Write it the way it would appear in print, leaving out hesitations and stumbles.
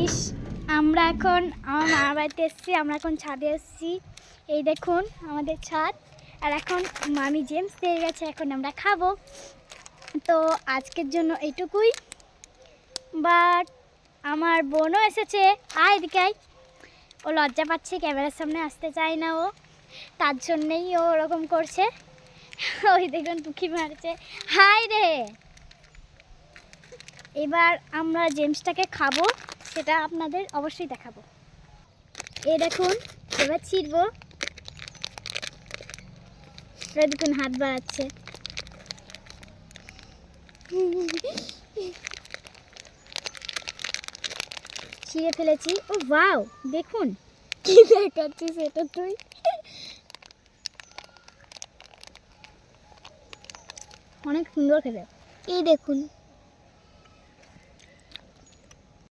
Guys, আমরা এখন আমার মামার বাড়িতে এসেছি। আমরা এখন ছাদে এসেছি। এই দেখুন আমাদের ছাদ। আর এখন মামি জেমস দিয়ে গেছে, এখন আমরা খাবো। তো আজকের জন্য এইটুকুই। বাট আমার বোনও এসেছে। আয় এদিকে আয়। ও লজ্জা পাচ্ছে, ক্যামেরার সামনে আসতে চায় না ও, তার জন্যেই ও ওরকম করছে। ওই দেখুন টুকি মারছে। হাই রে। এবার আমরা জেমসটাকে খাবো, সেটা আপনাদের অবশ্যই দেখাবো। এই দেখুন এবার ছিড়বো। এবার দেখুন হাত বাড়াচ্ছে। ছিঁড়ে ফেলেছি। ও ওয়াও, দেখুন কি দেখাচ্ছিস এটা তুই। অনেক সুন্দর খেতে। এই দেখুন